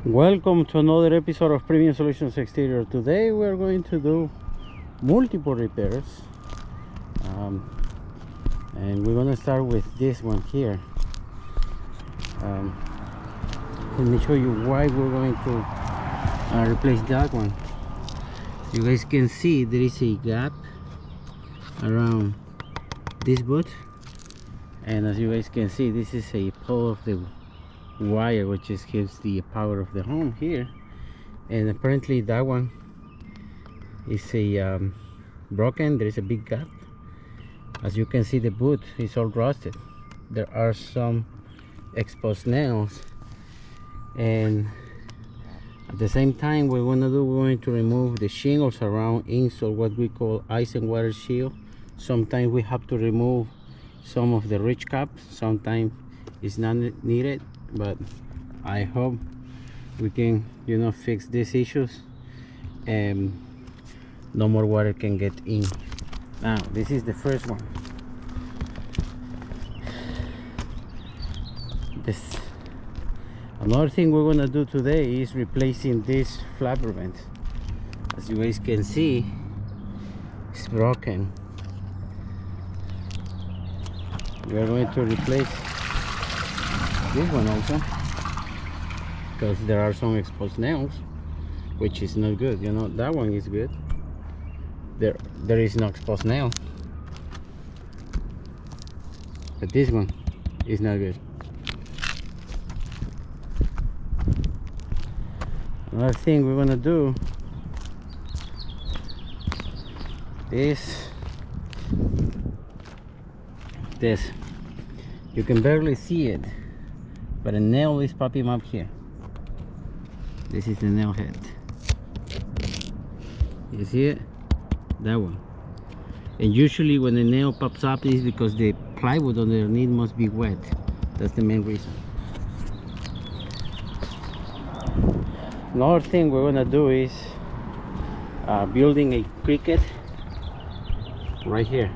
Welcome to another episode of Premium Solutions Exterior. Today we are going to do multiple repairs, and we're going to start with this one here. Let me show you why we're going to replace that one. You guys can see there is a gap around this boot, and as you guys can see, this is a pole of the wire which just gives the power of the home here, and apparently that one is a broken. There is a big gap. As you can see, the boot is all rusted. There are some exposed nails, and at the same time we're going to remove the shingles around, install what we call ice and water shield. Sometimes we have to remove some of the ridge caps, sometimes it's not needed, but I hope we can, fix these issues and no more water can get in. Now this is the first one. Another thing we're gonna do today is replacing this flabber vent. As you guys can see, it's broken. We are going to replace this one also, because there are some exposed nails, which is not good. That one is good. There is no exposed nail, but this one is not good. Another thing we're gonna do is this. You can barely see it, but a nail is popping up here. This is the nail head. You see it? That one. And usually when the nail pops up is because the plywood underneath must be wet. That's the main reason. Another thing we're gonna do is building a cricket right here.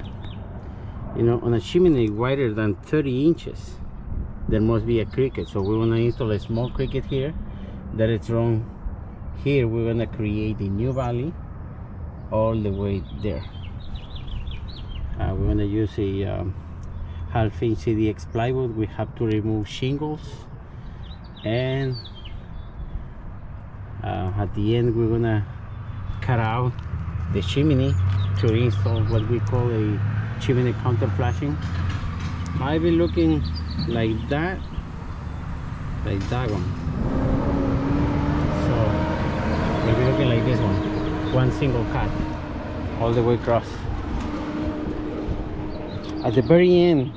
On a chimney wider than 30 inches, there must be a cricket. So we want to install a small cricket here that it's wrong here. We're going to create a new valley all the way there. We're going to use a half-inch CDX plywood. We have to remove shingles, and at the end we're going to cut out the chimney to install what we call a chimney counter flashing. Might be looking like that one. So we'll be looking like this one single cut all the way across. At the very end,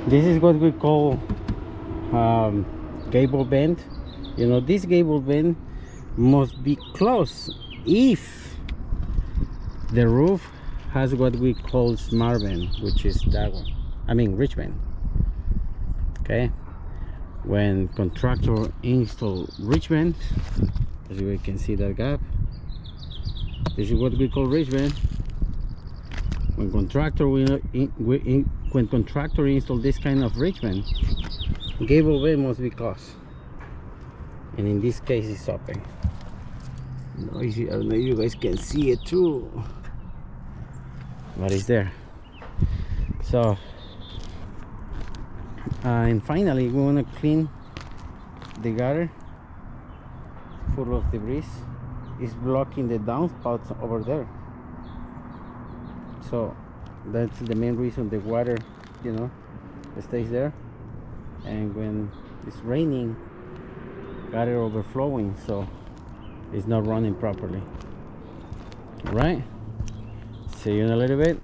this is what we call gable vent. This gable vent must be closed if the roof has what we call smart vent, which is that one. Ridge vent. Okay, when contractor install ridge vent, as you can see that gap, this is what we call ridge vent. When contractor install this kind of ridge vent, gable vent must be closed, and in this case it's open. I don't know if you guys can see it too, but it's there. So and finally we want to clean the gutter full of debris. It's blocking the downspouts over there, so that's the main reason the water stays there, and when it's raining, gutter overflowing, so it's not running properly. Right, see you in a little bit.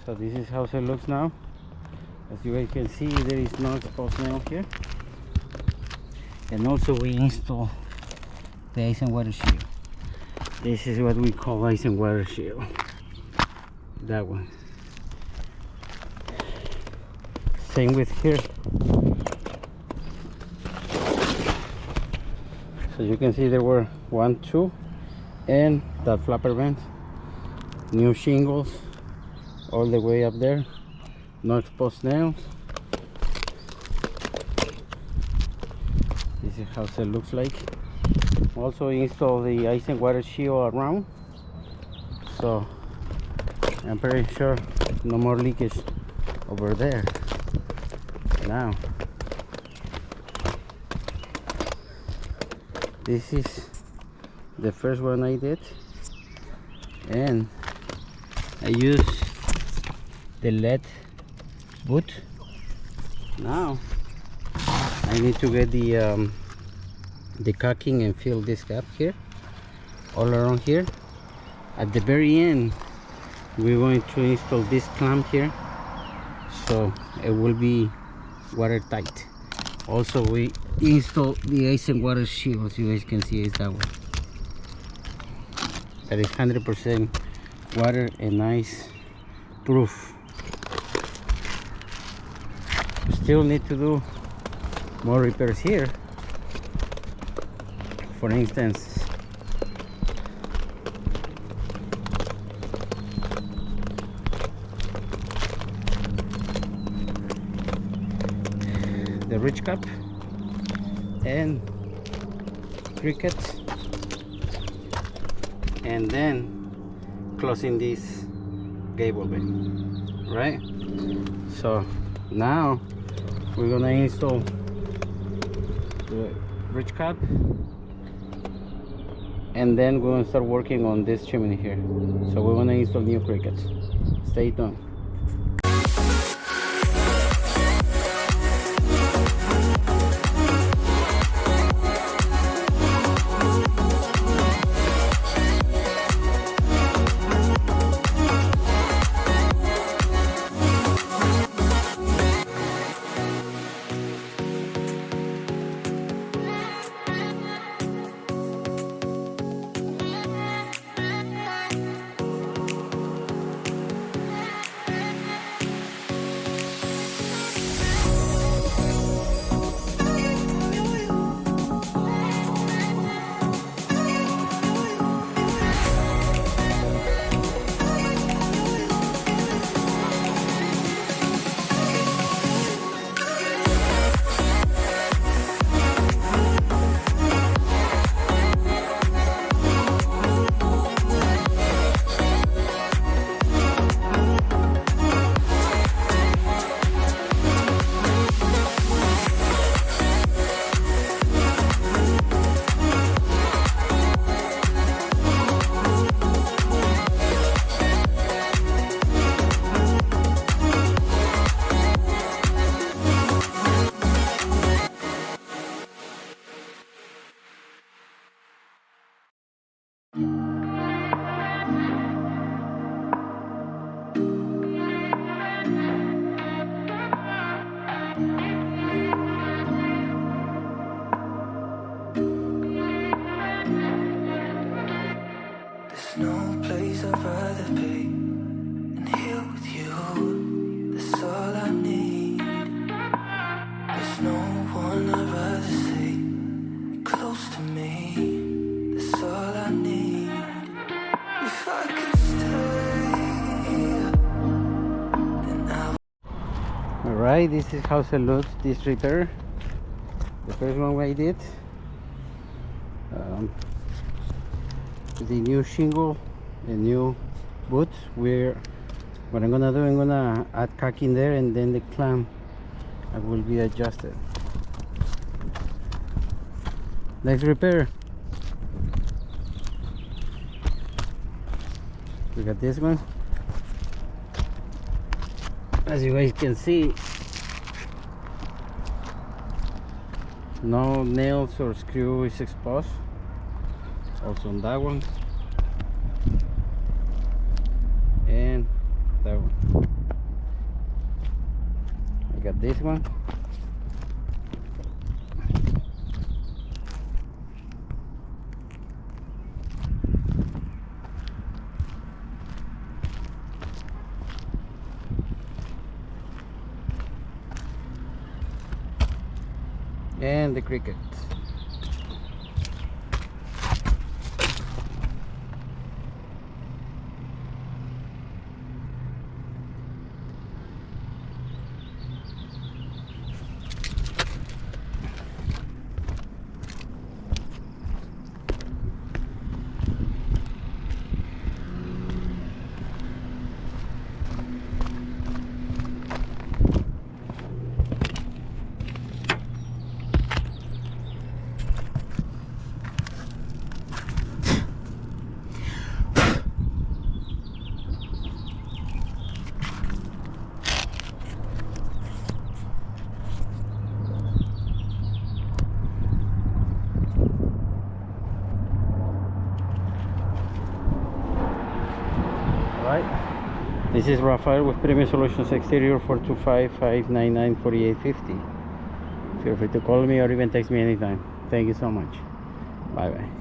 So this is how it looks now. As you guys can see, there is no exposed nail here. And also we install the ice and water shield. This is what we call ice and water shield. That one. Same with here. So you can see there were 1, 2, and that flapper vent. New shingles all the way up there. No exposed nails. This is how it looks like. Also install the ice and water shield around, so I'm pretty sure no more leakage over there. Now this is the first one I did, and I use the LED boot. Now I need to get the caulking and fill this gap here, all around here. At the very end, we're going to install this clamp here, so it will be watertight. Also, we install the ice and water shield. As you guys can see, is that one. That is 100% water and ice proof. We still need to do more repairs here. For instance, the ridge cap and crickets, and then closing this gable vent, right? So now we're gonna install the ridge cap, and then we're gonna start working on this chimney here. So we're gonna install new crickets. Stay tuned. No place I'd rather be than here with you. That's all I need. There's no one I'd rather see close to me. That's all I need. If I could stay, then I would. Alright, this is how it looks, this repair. The first one I did. The new shingle, the new boots. What I'm gonna do, I'm gonna add caulking there, and then the clamp will be adjusted. Next repair, we got this one. As you guys can see, no nails or screw is exposed. Also on that one and that one. I got this one. And the cricket. Right. This is Rafael with Premium Solutions Exterior, 425-599-4850. Feel free to call me or even text me anytime. Thank you so much. Bye bye.